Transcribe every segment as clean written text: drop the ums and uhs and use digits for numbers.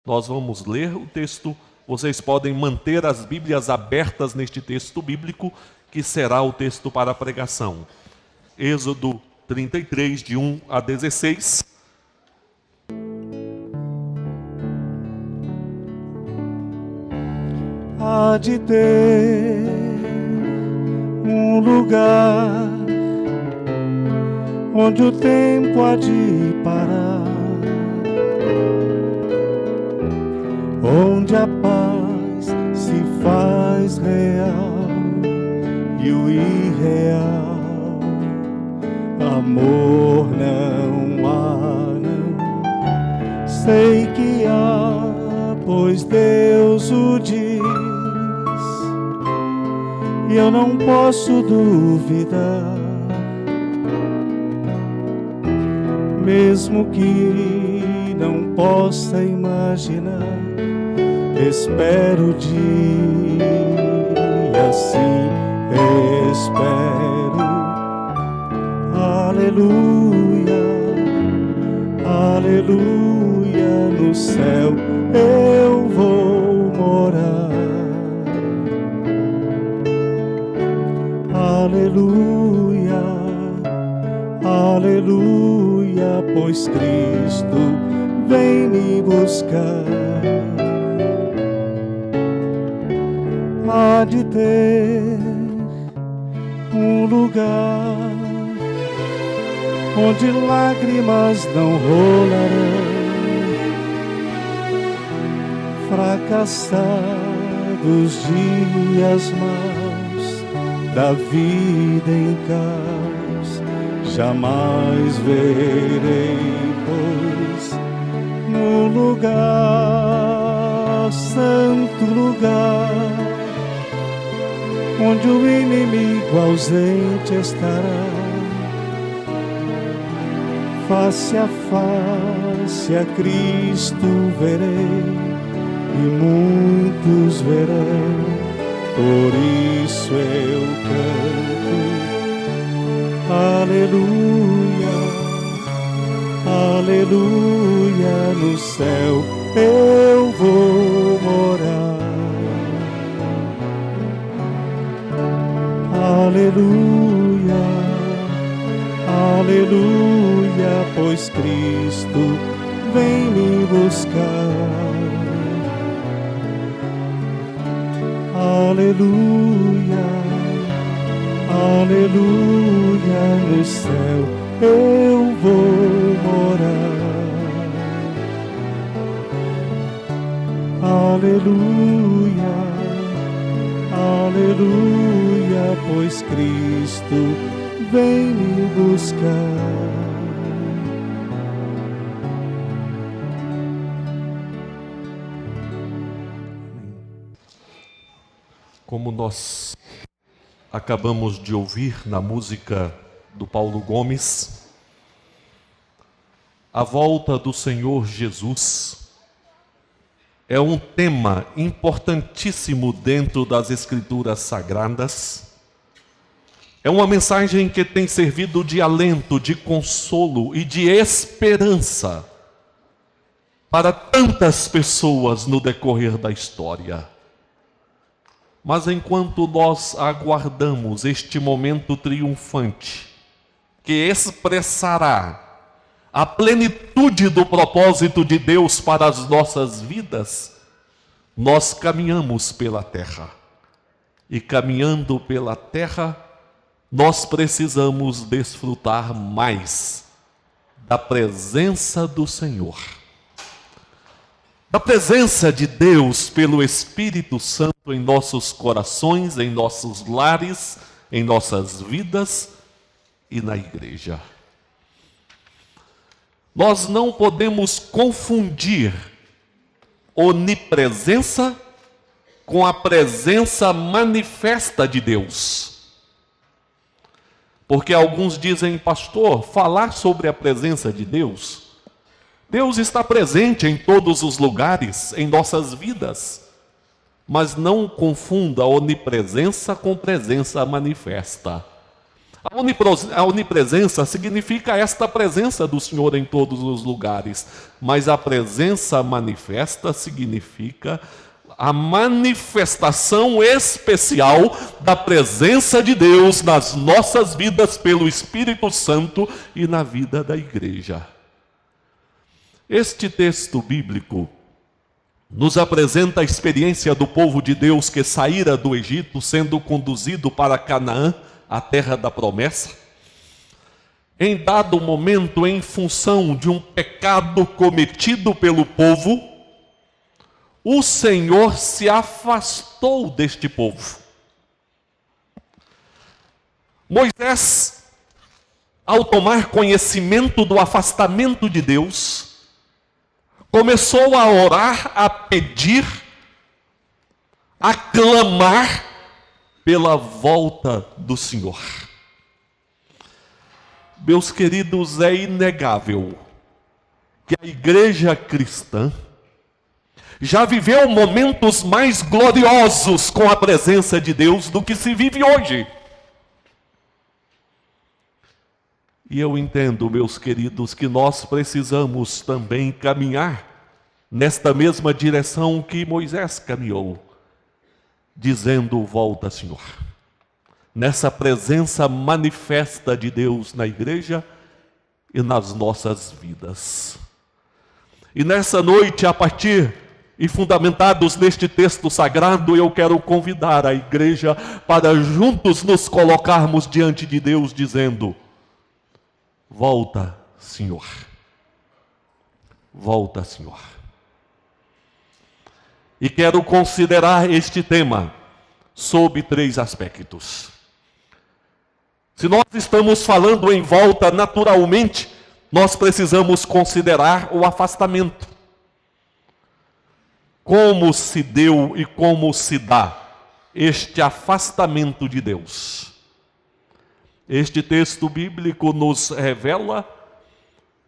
Nós vamos ler o texto. Vocês podem manter as Bíblias abertas neste texto bíblico, que será o texto para a pregação. Êxodo 33, de 1 a 16. Há de ter um lugar onde o tempo há de parar, onde a paz se faz real e o irreal amor não há, não. Sei que há, pois Deus o diz, e eu não posso duvidar, mesmo que não possa imaginar. Espero o dia, sim, espero. Aleluia, aleluia, no céu eu vou morar. Aleluia, aleluia, pois Cristo vem me buscar. Há de ter um lugar onde lágrimas não rolarão, fracassados dias maus da vida em caos, jamais verei, pois no lugar, santo lugar, onde o inimigo ausente estará, face a face a Cristo verei, e muitos verão, por isso eu canto. Aleluia, aleluia, no céu eu vou morar. Aleluia, aleluia, pois Cristo vem me buscar. Aleluia, aleluia, no céu eu vou morar. Aleluia, aleluia, pois Cristo vem me buscar. Como nós acabamos de ouvir na música do Paulo Gomes, a volta do Senhor Jesus é um tema importantíssimo dentro das Escrituras Sagradas. É uma mensagem que tem servido de alento, de consolo e de esperança para tantas pessoas no decorrer da história. Mas enquanto nós aguardamos este momento triunfante, que expressará a plenitude do propósito de Deus para as nossas vidas, nós caminhamos pela terra. E caminhando pela terra, nós precisamos desfrutar mais da presença do Senhor. Da presença de Deus pelo Espírito Santo em nossos corações, em nossos lares, em nossas vidas e na igreja. Nós não podemos confundir onipresença com a presença manifesta de Deus. Porque alguns dizem, pastor, falar sobre a presença de Deus, Deus está presente em todos os lugares, em nossas vidas. Mas não confunda onipresença com presença manifesta. A onipresença significa esta presença do Senhor em todos os lugares, mas a presença manifesta significa a manifestação especial da presença de Deus nas nossas vidas pelo Espírito Santo e na vida da igreja. Este texto bíblico nos apresenta a experiência do povo de Deus que saíra do Egito, sendo conduzido para Canaã, a terra da promessa. Em dado momento, em função de um pecado cometido pelo povo, o Senhor se afastou deste povo. Moisés, ao tomar conhecimento do afastamento de Deus, começou a orar, a pedir, a clamar pela volta do Senhor. Meus queridos, é inegável que a igreja cristã já viveu momentos mais gloriosos com a presença de Deus do que se vive hoje. E eu entendo, meus queridos, que nós precisamos também caminhar nesta mesma direção que Moisés caminhou, dizendo: volta, Senhor. Nessa presença manifesta de Deus na igreja e nas nossas vidas. E nessa noite, a partir e fundamentados neste texto sagrado, eu quero convidar a igreja para juntos nos colocarmos diante de Deus, dizendo: volta, Senhor. Volta, Senhor. E quero considerar este tema sob 3 aspectos. Se nós estamos falando em volta, naturalmente, nós precisamos considerar o afastamento. Como se deu e como se dá este afastamento de Deus? Este texto bíblico nos revela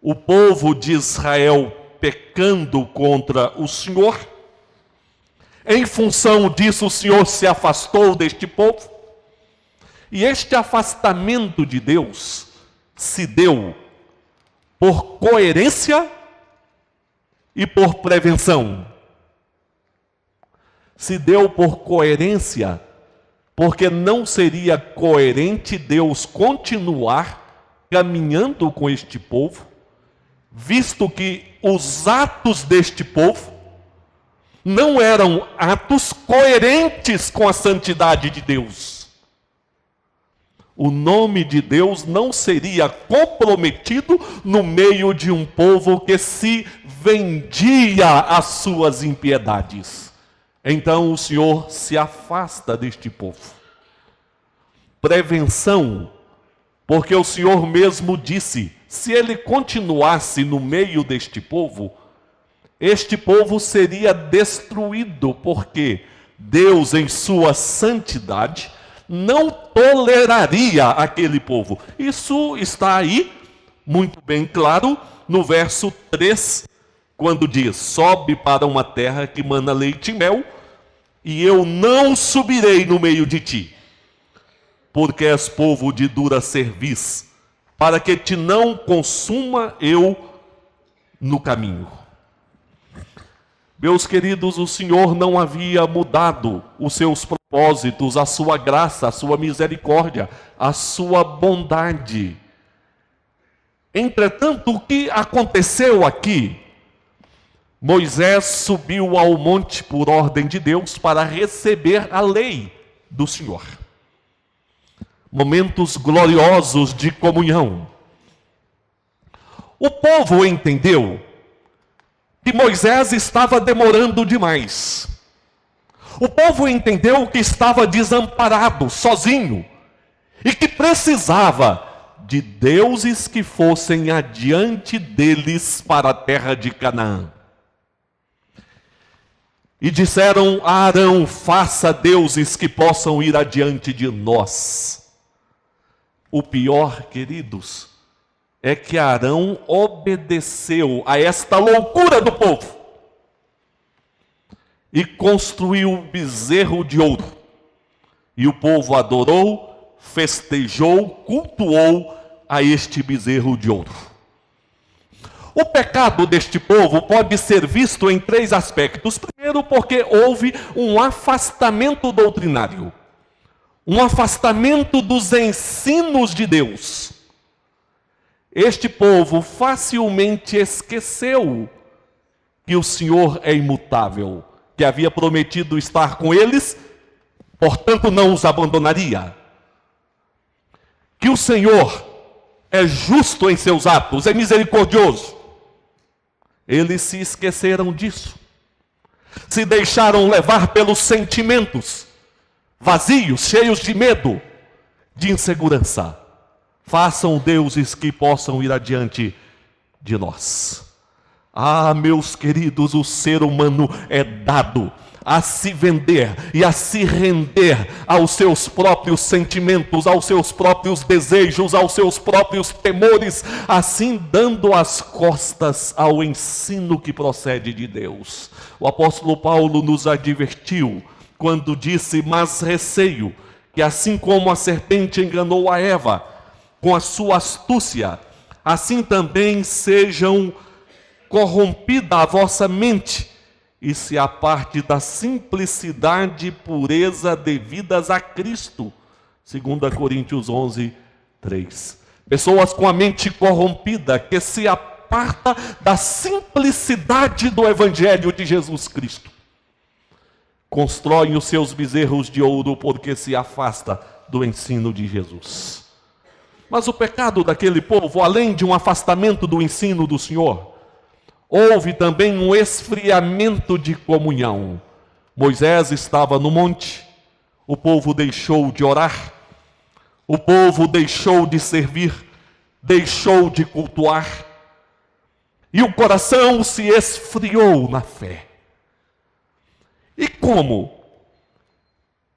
o povo de Israel pecando contra o Senhor. Em função disso, o Senhor se afastou deste povo. E este afastamento de Deus se deu por coerência e por prevenção. Se deu por coerência, porque não seria coerente Deus continuar caminhando com este povo, visto que os atos deste povo não eram atos coerentes com a santidade de Deus. O nome de Deus não seria comprometido no meio de um povo que se vendia às suas impiedades. Então o Senhor se afasta deste povo. Prevenção, porque o Senhor mesmo disse: se ele continuasse no meio deste povo, este povo seria destruído, porque Deus, em sua santidade, não toleraria aquele povo. Isso está aí, muito bem claro, no verso 3, quando diz: sobe para uma terra que mana leite e mel, e eu não subirei no meio de ti, porque és povo de dura cerviz, para que te não consuma eu no caminho. Meus queridos, o Senhor não havia mudado os seus propósitos, a sua graça, a sua misericórdia, a sua bondade. Entretanto, o que aconteceu aqui? Moisés subiu ao monte por ordem de Deus para receber a lei do Senhor. Momentos gloriosos de comunhão. O povo entendeu que Moisés estava demorando demais. O povo entendeu que estava desamparado, sozinho, e que precisava de deuses que fossem adiante deles para a terra de Canaã. E disseram a Arão: faça deuses que possam ir adiante de nós. O pior, queridos, é que Arão obedeceu a esta loucura do povo e construiu um bezerro de ouro. E o povo adorou, festejou, cultuou a este bezerro de ouro. O pecado deste povo pode ser visto em 3 aspectos. Primeiro, porque houve um afastamento doutrinário, um afastamento dos ensinos de Deus. Este povo facilmente esqueceu que o Senhor é imutável, que havia prometido estar com eles, portanto não os abandonaria. Que o Senhor é justo em seus atos, é misericordioso. Eles se esqueceram disso. Se deixaram levar pelos sentimentos vazios, cheios de medo, de insegurança. Façam deuses que possam ir adiante de nós. Ah, meus queridos, o ser humano é dado a se vender e a se render aos seus próprios sentimentos, aos seus próprios desejos, aos seus próprios temores, assim dando as costas ao ensino que procede de Deus. O apóstolo Paulo nos advertiu quando disse: mas receio que assim como a serpente enganou a Eva com a sua astúcia, assim também sejam corrompida a vossa mente e se aparte da simplicidade e pureza devidas a Cristo. 2 Coríntios 11, 3. Pessoas com a mente corrompida, que se aparta da simplicidade do Evangelho de Jesus Cristo. Constroem os seus bezerros de ouro porque se afasta do ensino de Jesus. Mas o pecado daquele povo, além de um afastamento do ensino do Senhor, houve também um esfriamento de comunhão. Moisés estava no monte, o povo deixou de orar, o povo deixou de servir, deixou de cultuar, e o coração se esfriou na fé. E como?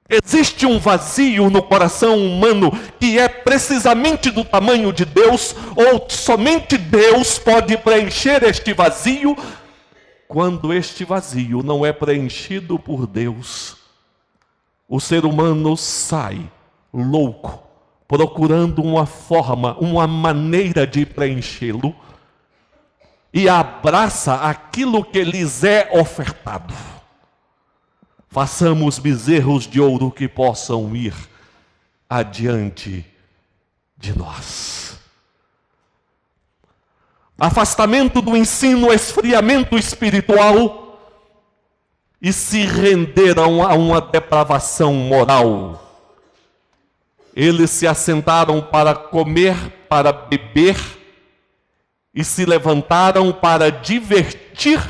Existe um vazio no coração humano que é precisamente do tamanho de Deus, ou somente Deus pode preencher este vazio. Quando este vazio não é preenchido por Deus, o ser humano sai louco, procurando uma forma, uma maneira de preenchê-lo, e abraça aquilo que lhes é ofertado. Façamos bezerros de ouro que possam ir adiante de nós. Afastamento do ensino, esfriamento espiritual e se renderam a uma depravação moral. Eles se assentaram para comer, para beber e se levantaram para divertir,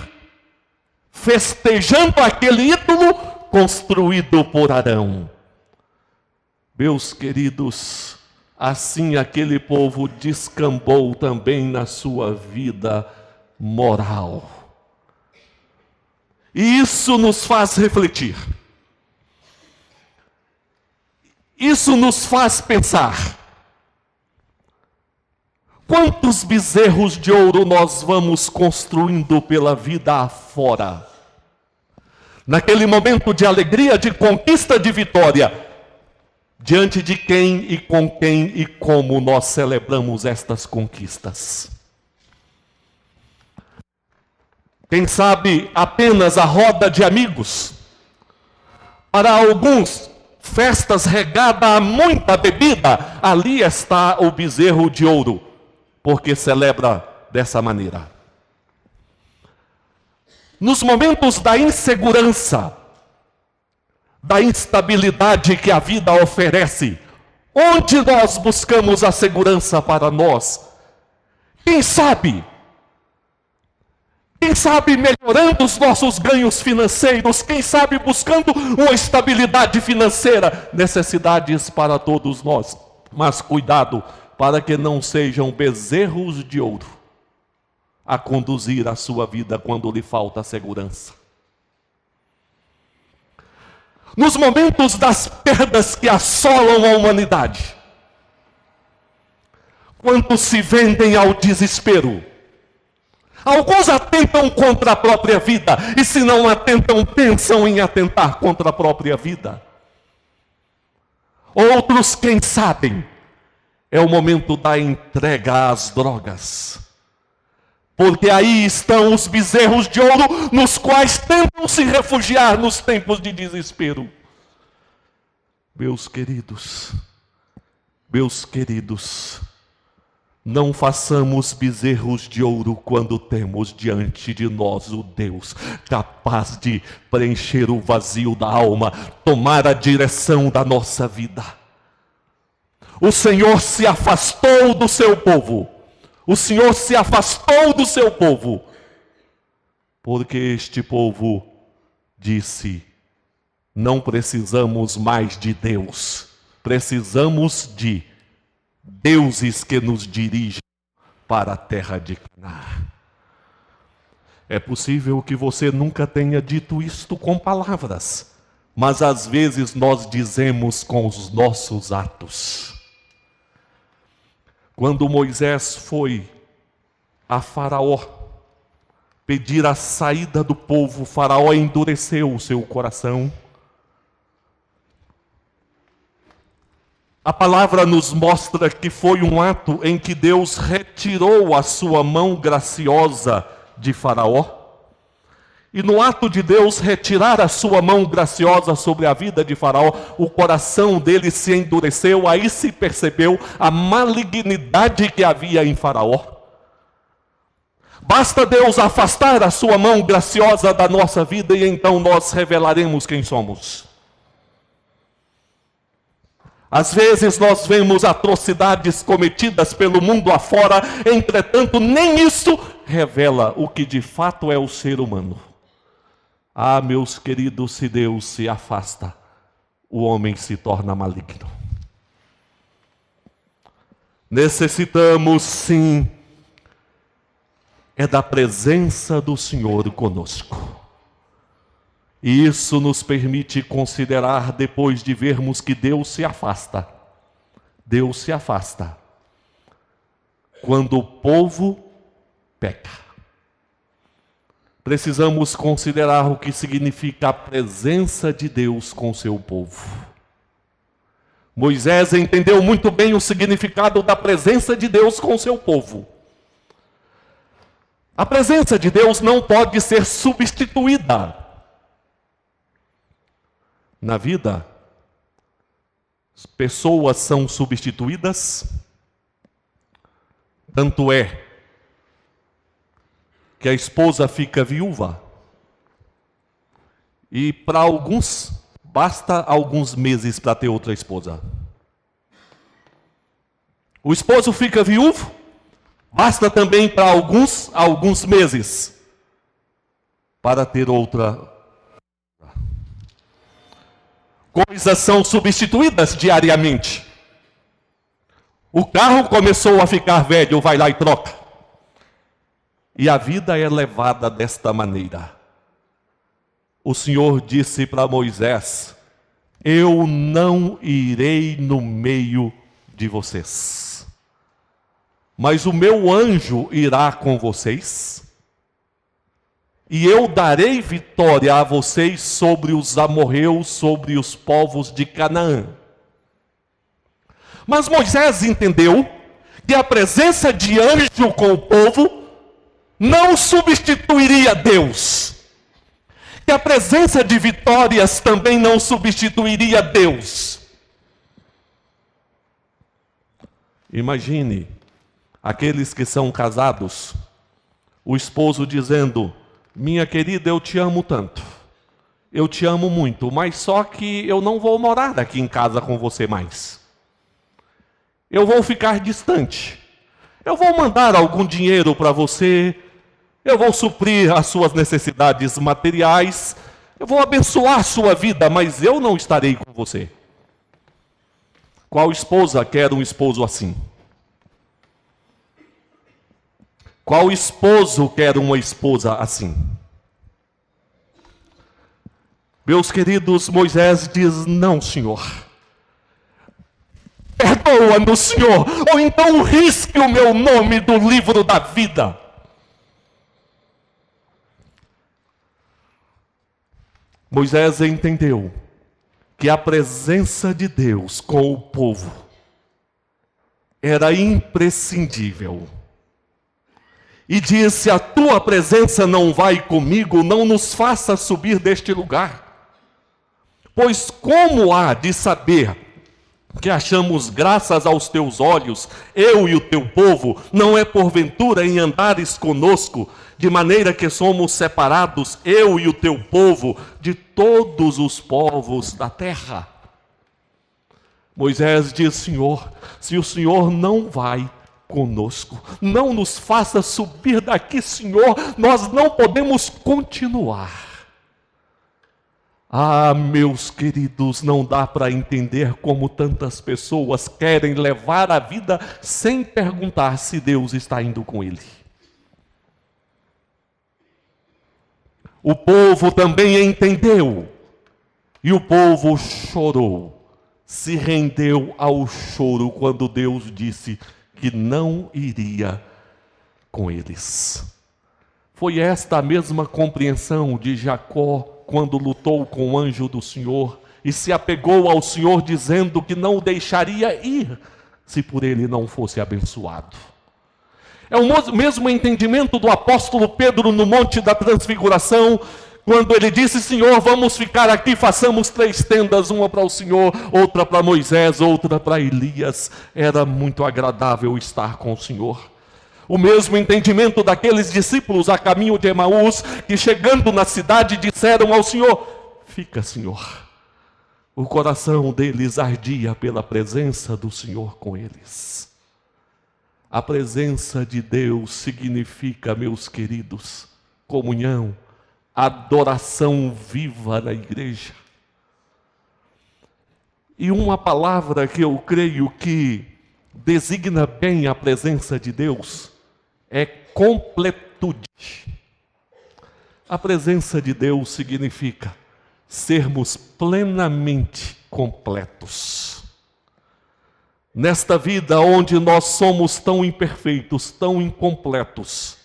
festejando aquele ídolo construído por Arão. Meus queridos, assim aquele povo descambou também na sua vida moral. E isso nos faz refletir. Isso nos faz pensar. Quantos bezerros de ouro nós vamos construindo pela vida afora? Naquele momento de alegria, de conquista, de vitória, diante de quem e como nós celebramos estas conquistas? Quem sabe apenas a roda de amigos? Para alguns, festas regadas a muita bebida, ali está o bezerro de ouro, porque celebra dessa maneira. Nos momentos da insegurança, da instabilidade que a vida oferece, onde nós buscamos a segurança para nós? Quem sabe melhorando os nossos ganhos financeiros, quem sabe buscando uma estabilidade financeira, necessidades para todos nós. Mas cuidado, para que não sejam bezerros de ouro a conduzir a sua vida quando lhe falta segurança. Nos momentos das perdas que assolam a humanidade, quantos se vendem ao desespero? Alguns atentam contra a própria vida, e se não atentam, pensam em atentar contra a própria vida. Outros, quem sabe, é o momento da entrega às drogas. Porque aí estão os bezerros de ouro nos quais tentam se refugiar nos tempos de desespero. Meus queridos, não façamos bezerros de ouro quando temos diante de nós o Deus capaz de preencher o vazio da alma, tomar a direção da nossa vida. O Senhor se afastou do seu povo. O Senhor se afastou do seu povo, porque este povo disse: não precisamos mais de Deus, precisamos de deuses que nos dirigem para a terra de Canaã. É possível que você nunca tenha dito isto com palavras, mas às vezes nós dizemos com os nossos atos. Quando Moisés foi a Faraó pedir a saída do povo, Faraó endureceu o seu coração. A palavra nos mostra que foi um ato em que Deus retirou a sua mão graciosa de Faraó. E no ato de Deus retirar a sua mão graciosa sobre a vida de Faraó, o coração dele se endureceu, aí se percebeu a malignidade que havia em Faraó. Basta Deus afastar a sua mão graciosa da nossa vida e então nós revelaremos quem somos. Às vezes nós vemos atrocidades cometidas pelo mundo afora, entretanto nem isso revela o que de fato é o ser humano. Ah, meus queridos, se Deus se afasta, o homem se torna maligno. Necessitamos, sim, da presença do Senhor conosco. E isso nos permite considerar, depois de vermos que Deus se afasta, quando o povo peca. Precisamos considerar o que significa a presença de Deus com seu povo. Moisés entendeu muito bem o significado da presença de Deus com seu povo. A presença de Deus não pode ser substituída. Na vida, as pessoas são substituídas, tanto é que a esposa fica viúva. E para alguns, basta alguns meses para ter outra esposa. O esposo fica viúvo, basta também para alguns meses para ter outra. Coisas são substituídas diariamente. O carro começou a ficar velho, vai lá e troca. E a vida é levada desta maneira. O Senhor disse para Moisés: eu não irei no meio de vocês, mas o meu anjo irá com vocês, e eu darei vitória a vocês sobre os amorreus, sobre os povos de Canaã. Mas Moisés entendeu que a presença de anjo com o povo não substituiria Deus. Que a presença de vitórias também não substituiria Deus. Imagine aqueles que são casados, o esposo dizendo: minha querida, eu te amo tanto, eu te amo muito, mas só que eu não vou morar aqui em casa com você mais. Eu vou ficar distante. Eu vou mandar algum dinheiro para você, eu vou suprir as suas necessidades materiais, eu vou abençoar a sua vida, mas eu não estarei com você. Qual esposa quer um esposo assim? Qual esposo quer uma esposa assim? Meus queridos, Moisés diz: não, Senhor. Perdoa-nos, Senhor, ou então risque o meu nome do livro da vida. Moisés entendeu que a presença de Deus com o povo era imprescindível. E disse: a tua presença não vai comigo, não nos faça subir deste lugar. Pois como há de saber que achamos graças aos teus olhos, eu e o teu povo, não é porventura em andares conosco, de maneira que somos separados, eu e o teu povo, de todos os povos da terra? Moisés diz: Senhor, se o Senhor não vai conosco, não nos faça subir daqui, Senhor, nós não podemos continuar. Ah, meus queridos, não dá para entender como tantas pessoas querem levar a vida sem perguntar se Deus está indo com ele. O povo também entendeu, e o povo chorou, se rendeu ao choro quando Deus disse que não iria com eles. Foi esta a mesma compreensão de Jacó quando lutou com o anjo do Senhor e se apegou ao Senhor dizendo que não o deixaria ir se por ele não fosse abençoado. É o mesmo entendimento do apóstolo Pedro no Monte da Transfiguração, quando ele disse: Senhor, vamos ficar aqui, façamos 3 tendas, uma para o Senhor, outra para Moisés, outra para Elias. Era muito agradável estar com o Senhor. O mesmo entendimento daqueles discípulos a caminho de Emaús, que chegando na cidade disseram ao Senhor: fica, Senhor. O coração deles ardia pela presença do Senhor com eles. A presença de Deus significa, meus queridos, comunhão, adoração viva na igreja. E uma palavra que eu creio que designa bem a presença de Deus é completude. A presença de Deus significa sermos plenamente completos. Nesta vida onde nós somos tão imperfeitos, tão incompletos,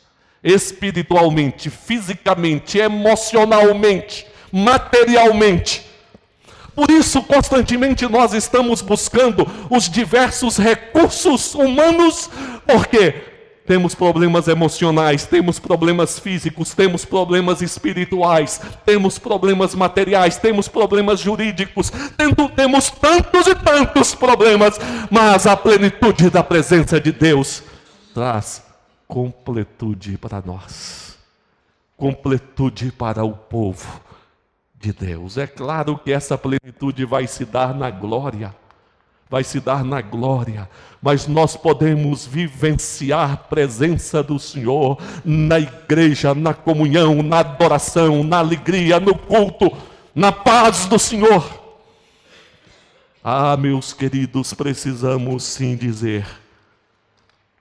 espiritualmente, fisicamente, emocionalmente, materialmente. Por isso, constantemente nós estamos buscando os diversos recursos humanos, porque temos problemas emocionais, temos problemas físicos, temos problemas espirituais, temos problemas materiais, temos problemas jurídicos, temos tantos e tantos problemas, mas a plenitude da presença de Deus traz completude para nós, completude para o povo de Deus. É claro que essa plenitude vai se dar na glória, mas nós podemos vivenciar a presença do Senhor na igreja, na comunhão, na adoração, na alegria, no culto, na paz do Senhor. Ah, meus queridos, precisamos sim dizer: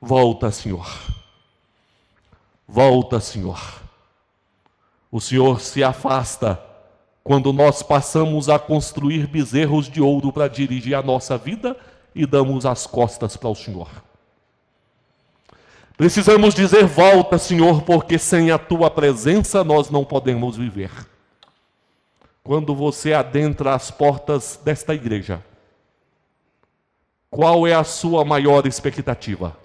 volta, Senhor. Volta, Senhor. O Senhor se afasta quando nós passamos a construir bezerros de ouro para dirigir a nossa vida e damos as costas para o Senhor. Precisamos dizer: volta, Senhor, porque sem a tua presença nós não podemos viver. Quando você adentra as portas desta igreja, qual é a sua maior expectativa?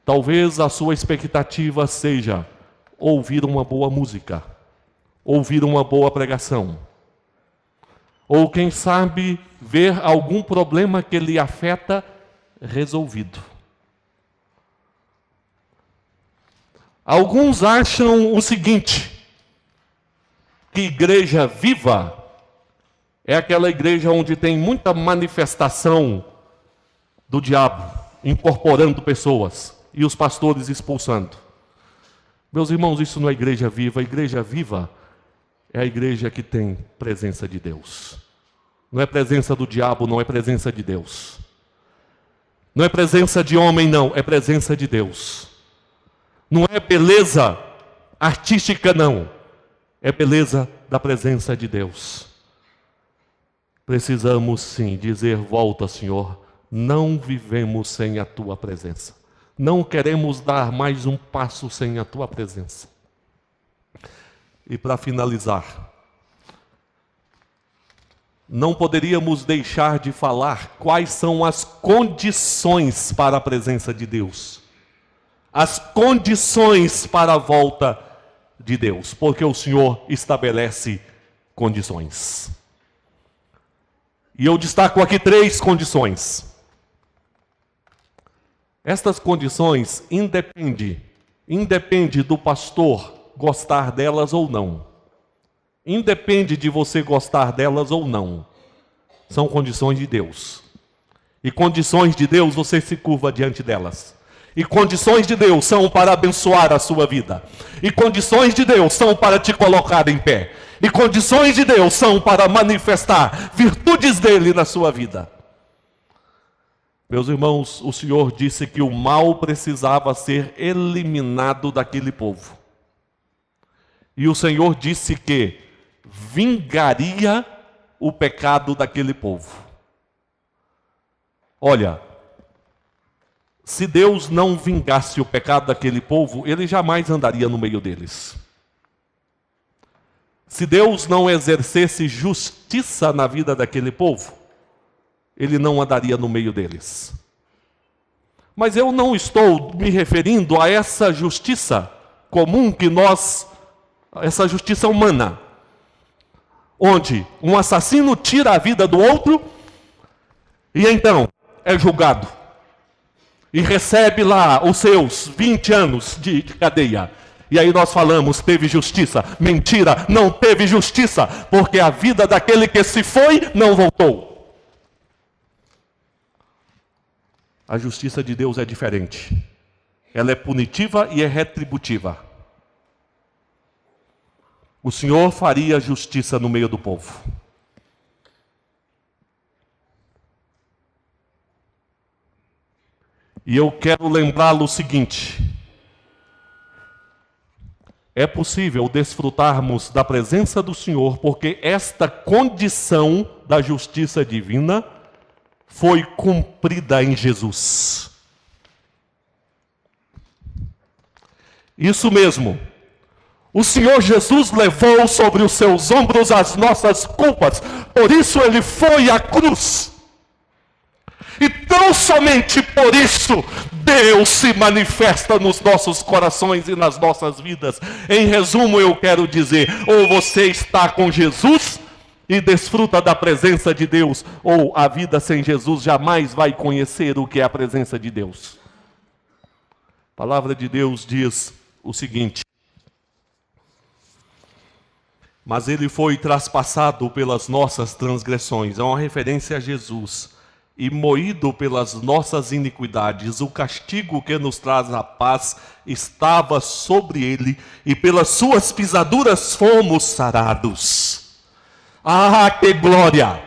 Talvez a sua expectativa seja ouvir uma boa música, ouvir uma boa pregação, ou quem sabe ver algum problema que lhe afeta resolvido. Alguns acham o seguinte, que igreja viva é aquela igreja onde tem muita manifestação do diabo, incorporando pessoas e os pastores expulsando. Meus irmãos, isso não é igreja viva. A igreja viva é a igreja que tem presença de Deus. Não é presença do diabo, não é presença de Deus. Não é presença de homem, não, é presença de Deus. Não é beleza artística, não. É beleza da presença de Deus. Precisamos sim dizer: volta, Senhor. Não vivemos sem a tua presença. Não queremos dar mais um passo sem a tua presença. E para finalizar, não poderíamos deixar de falar quais são as condições para a presença de Deus. As condições para a volta de Deus, porque o Senhor estabelece condições. E eu destaco aqui 3 condições. Estas condições independe do pastor gostar delas ou não. Independe de você gostar delas ou não. São condições de Deus. E condições de Deus, você se curva diante delas. E condições de Deus são para abençoar a sua vida. E condições de Deus são para te colocar em pé. E condições de Deus são para manifestar virtudes dele na sua vida. Meus irmãos, o Senhor disse que o mal precisava ser eliminado daquele povo. E o Senhor disse que vingaria o pecado daquele povo. Olha, se Deus não vingasse o pecado daquele povo, ele jamais andaria no meio deles. Se Deus não exercesse justiça na vida daquele povo, ele não andaria no meio deles. Mas eu não estou me referindo a essa justiça comum que essa justiça humana, onde um assassino tira a vida do outro e então é julgado e recebe lá os seus 20 anos de cadeia. E aí nós falamos, teve justiça. Mentira, não teve justiça, porque a vida daquele que se foi não voltou. A justiça de Deus é diferente. Ela é punitiva e é retributiva. O Senhor faria justiça no meio do povo. E eu quero lembrá-lo o seguinte: é possível desfrutarmos da presença do Senhor, porque esta condição da justiça divina foi cumprida em Jesus. Isso mesmo. O Senhor Jesus levou sobre os seus ombros as nossas culpas. Por isso ele foi à cruz. E tão somente por isso Deus se manifesta nos nossos corações e nas nossas vidas. Em resumo, eu quero dizer: ou você está com Jesus e desfruta da presença de Deus, ou a vida sem Jesus jamais vai conhecer o que é a presença de Deus. A palavra de Deus diz o seguinte: mas ele foi traspassado pelas nossas transgressões. É uma referência a Jesus. E moído pelas nossas iniquidades, o castigo que nos traz a paz estava sobre ele, e pelas suas pisaduras fomos sarados. Ah, que glória!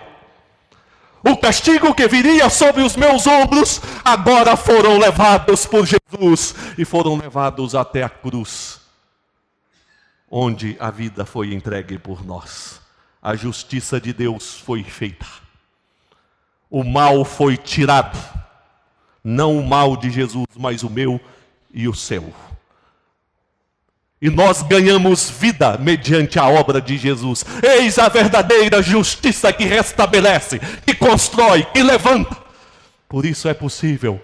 O castigo que viria sobre os meus ombros, agora foram levados por Jesus, e foram levados até a cruz, onde a vida foi entregue por nós. A justiça de Deus foi feita. O mal foi tirado. Não o mal de Jesus, mas o meu e o seu. E nós ganhamos vida mediante a obra de Jesus. Eis a verdadeira justiça que restabelece, que constrói, que levanta. Por isso é possível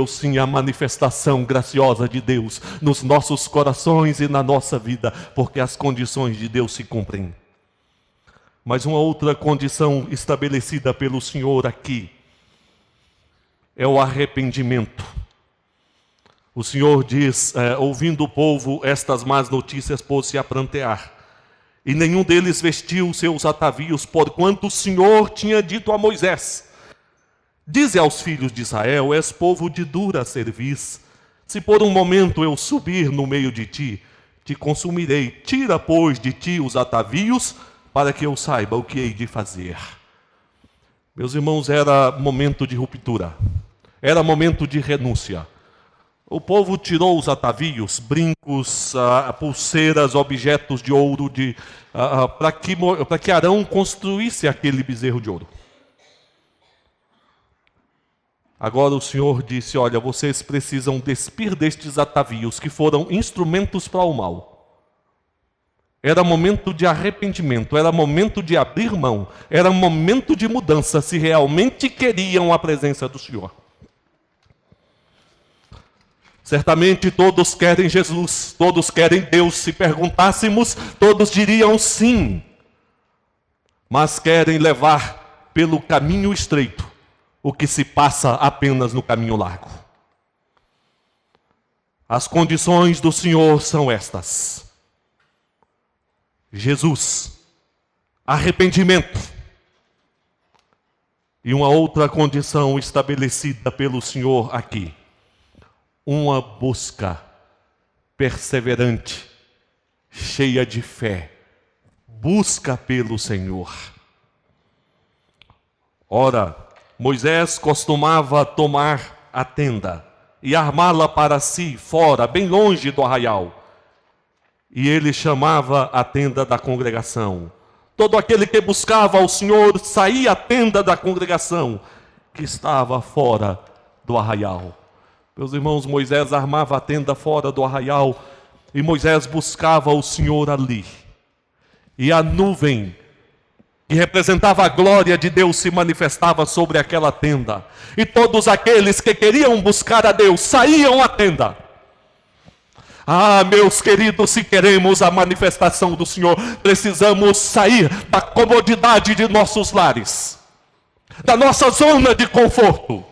sim a manifestação graciosa de Deus nos nossos corações e na nossa vida, porque as condições de Deus se cumprem. Mas uma outra condição estabelecida pelo Senhor aqui é o arrependimento. O Senhor diz, ouvindo o povo estas más notícias, pôs-se a prantear. E nenhum deles vestiu seus atavios, porquanto o Senhor tinha dito a Moisés: dize aos filhos de Israel, és povo de dura cerviz. Se por um momento eu subir no meio de ti, te consumirei. Tira, pois, de ti os atavios, para que eu saiba o que hei de fazer. Meus irmãos, era momento de ruptura. Era momento de renúncia. O povo tirou os atavios, brincos, pulseiras, objetos de ouro, para que Arão construísse aquele bezerro de ouro. Agora o Senhor disse: olha, vocês precisam despir destes atavios que foram instrumentos para o mal. Era momento de arrependimento, era momento de abrir mão, era momento de mudança, se realmente queriam a presença do Senhor. Certamente todos querem Jesus, todos querem Deus. Se perguntássemos, todos diriam sim. Mas querem levar pelo caminho estreito o que se passa apenas no caminho largo. As condições do Senhor são estas: Jesus, arrependimento, e uma outra condição estabelecida pelo Senhor aqui: uma busca perseverante, cheia de fé, busca pelo Senhor. Ora, Moisés costumava tomar a tenda e armá-la para si fora, bem longe do arraial. E ele chamava a tenda da congregação. Todo aquele que buscava ao Senhor saía à tenda da congregação, que estava fora do arraial. Meus irmãos, Moisés armava a tenda fora do arraial e Moisés buscava o Senhor ali. E a nuvem, que representava a glória de Deus, se manifestava sobre aquela tenda. E todos aqueles que queriam buscar a Deus saíam à tenda. Ah, meus queridos, se queremos a manifestação do Senhor, precisamos sair da comodidade de nossos lares, da nossa zona de conforto.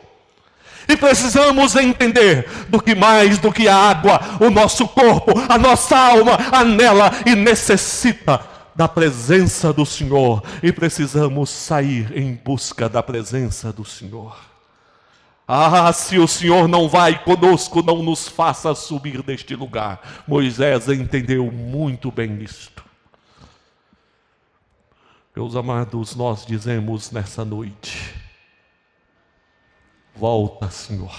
E precisamos entender do que mais do que a água, o nosso corpo, a nossa alma anela e necessita da presença do Senhor. E precisamos sair em busca da presença do Senhor. Ah, se o Senhor não vai conosco, não nos faça subir deste lugar. Moisés entendeu muito bem isto. Meus amados, nós dizemos nessa noite: volta, Senhor.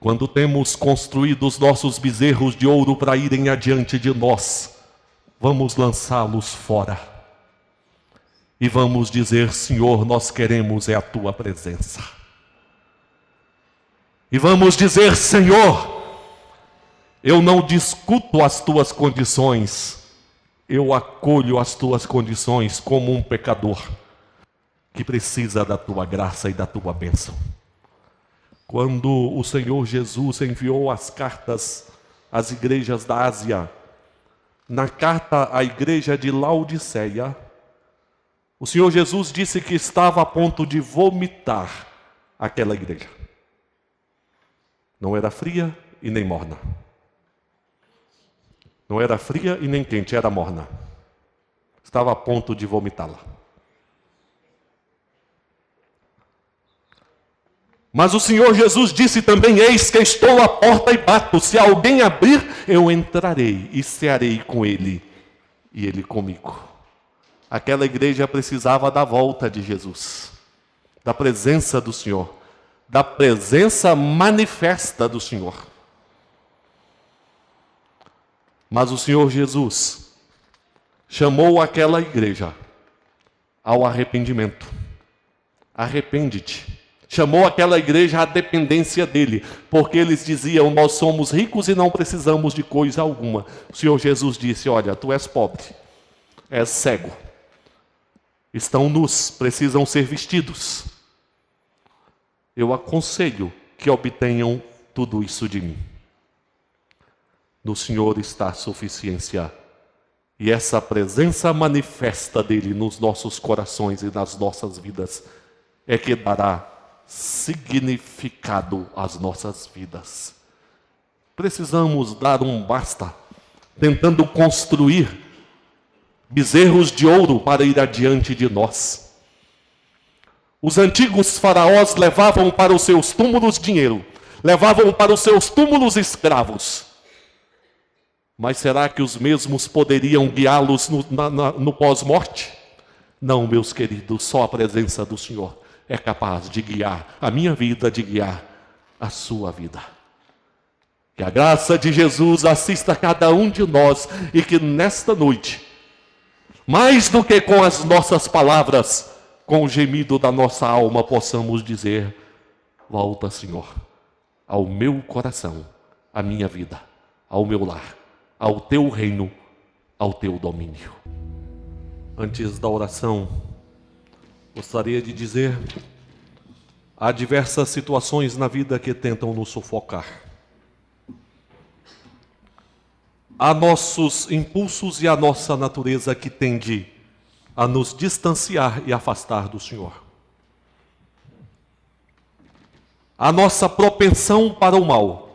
Quando temos construído os nossos bezerros de ouro para irem adiante de nós, vamos lançá-los fora. E vamos dizer: Senhor, nós queremos é a Tua presença. E vamos dizer: Senhor, eu não discuto as Tuas condições, eu acolho as Tuas condições como um pecador que precisa da Tua graça e da Tua bênção. Quando o Senhor Jesus enviou as cartas às igrejas da Ásia, na carta à igreja de Laodiceia, o Senhor Jesus disse que estava a ponto de vomitar aquela igreja. Não era fria e nem morna. Não era fria e nem quente, era morna. Estava a ponto de vomitá-la. Mas o Senhor Jesus disse também: eis que estou à porta e bato. Se alguém abrir, eu entrarei e cearei com ele e ele comigo. Aquela igreja precisava da volta de Jesus, da presença do Senhor, da presença manifesta do Senhor. Mas o Senhor Jesus chamou aquela igreja ao arrependimento. Arrepende-te. Chamou aquela igreja à dependência dele, porque eles diziam: nós somos ricos e não precisamos de coisa alguma. O Senhor Jesus disse: olha, tu és pobre, és cego, estão nus, precisam ser vestidos. Eu aconselho que obtenham tudo isso de mim. No Senhor está a suficiência. E essa presença manifesta dele nos nossos corações e nas nossas vidas é que dará significado às nossas vidas. Precisamos dar um basta, tentando construir bezerros de ouro para ir adiante de nós. Os antigos faraós levavam para os seus túmulos dinheiro, levavam para os seus túmulos escravos. Mas será que os mesmos poderiam guiá-los no pós-morte? Não, meus queridos, só a presença do Senhor é capaz de guiar a minha vida, de guiar a sua vida. Que a graça de Jesus assista a cada um de nós e que nesta noite, mais do que com as nossas palavras, com o gemido da nossa alma, possamos dizer: volta, Senhor, ao meu coração, à minha vida, ao meu lar, ao teu reino, ao teu domínio. Antes da oração, gostaria de dizer: há diversas situações na vida que tentam nos sufocar. Há nossos impulsos e a nossa natureza que tende a nos distanciar e afastar do Senhor. A nossa propensão para o mal,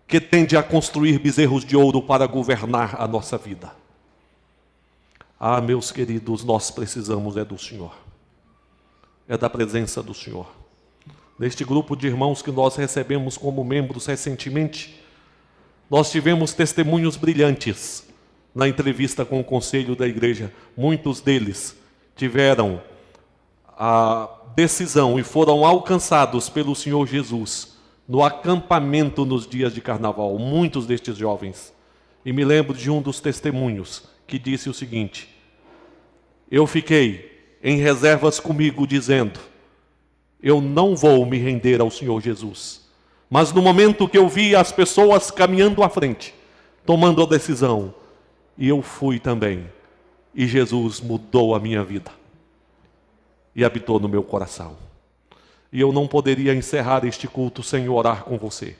que tende a construir bezerros de ouro para governar a nossa vida. Ah, meus queridos, nós precisamos do Senhor. É da presença do Senhor. Neste grupo de irmãos que nós recebemos como membros recentemente, nós tivemos testemunhos brilhantes na entrevista com o conselho da igreja. Muitos deles tiveram a decisão e foram alcançados pelo Senhor Jesus no acampamento nos dias de carnaval, muitos destes jovens. E me lembro de um dos testemunhos que disse o seguinte: eu fiquei em reservas comigo dizendo, eu não vou me render ao Senhor Jesus. Mas no momento que eu vi as pessoas caminhando à frente, tomando a decisão, e eu fui também, e Jesus mudou a minha vida e habitou no meu coração. E eu não poderia encerrar este culto sem orar com você,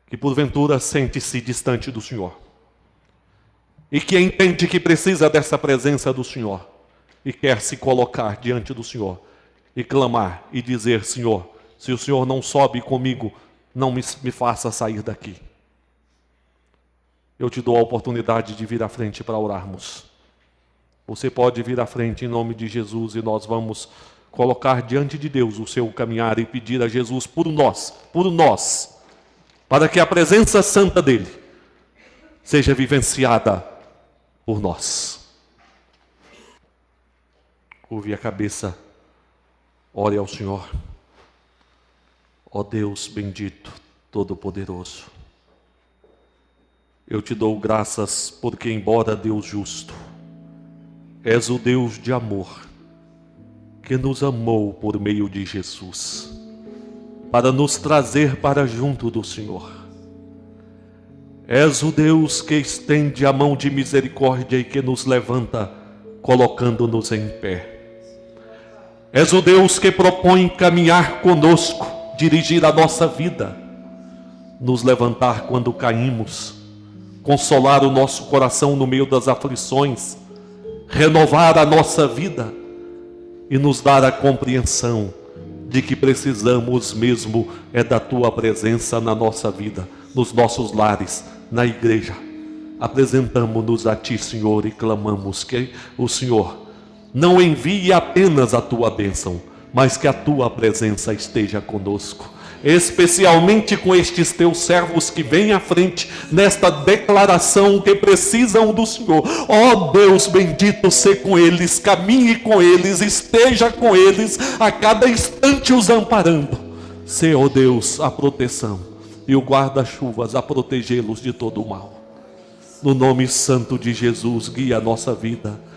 que porventura sente-se distante do Senhor, e que entende que precisa dessa presença do Senhor, e quer se colocar diante do Senhor, e clamar, e dizer: Senhor, se o Senhor não sobe comigo, não me faça sair daqui. Eu te dou a oportunidade de vir à frente para orarmos. Você pode vir à frente em nome de Jesus e nós vamos colocar diante de Deus o seu caminhar e pedir a Jesus por nós, para que a presença santa dEle seja vivenciada por nós. Curve a cabeça, ore ao Senhor. Ó Deus bendito, todo-poderoso, eu te dou graças porque, embora Deus justo, és o Deus de amor, que nos amou por meio de Jesus, para nos trazer para junto do Senhor. És o Deus que estende a mão de misericórdia e que nos levanta, colocando-nos em pé. És o Deus que propõe caminhar conosco, dirigir a nossa vida, nos levantar quando caímos, consolar o nosso coração no meio das aflições, renovar a nossa vida e nos dar a compreensão de que precisamos mesmo da Tua presença na nossa vida, nos nossos lares, na igreja. Apresentamo-nos a Ti, Senhor, e clamamos que o Senhor não envie apenas a Tua bênção, mas que a Tua presença esteja conosco, especialmente com estes Teus servos que vêm à frente nesta declaração que precisam do Senhor. Ó Deus bendito, sê com eles, caminhe com eles, esteja com eles, a cada instante os amparando. Sê, ó Deus, a proteção e o guarda-chuvas a protegê-los de todo o mal. No nome santo de Jesus, guia a nossa vida.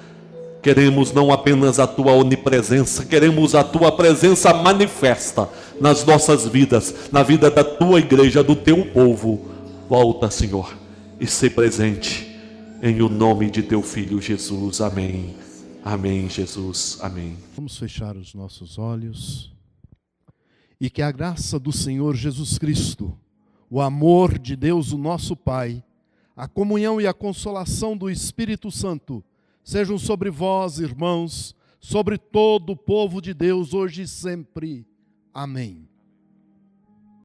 Queremos não apenas a Tua onipresença, queremos a Tua presença manifesta nas nossas vidas, na vida da Tua igreja, do Teu povo. Volta, Senhor, e sê presente, em o nome de Teu Filho Jesus. Amém. Amém, Jesus. Amém. Vamos fechar os nossos olhos e que a graça do Senhor Jesus Cristo, o amor de Deus, o nosso Pai, a comunhão e a consolação do Espírito Santo sejam sobre vós, irmãos, sobre todo o povo de Deus, hoje e sempre. Amém.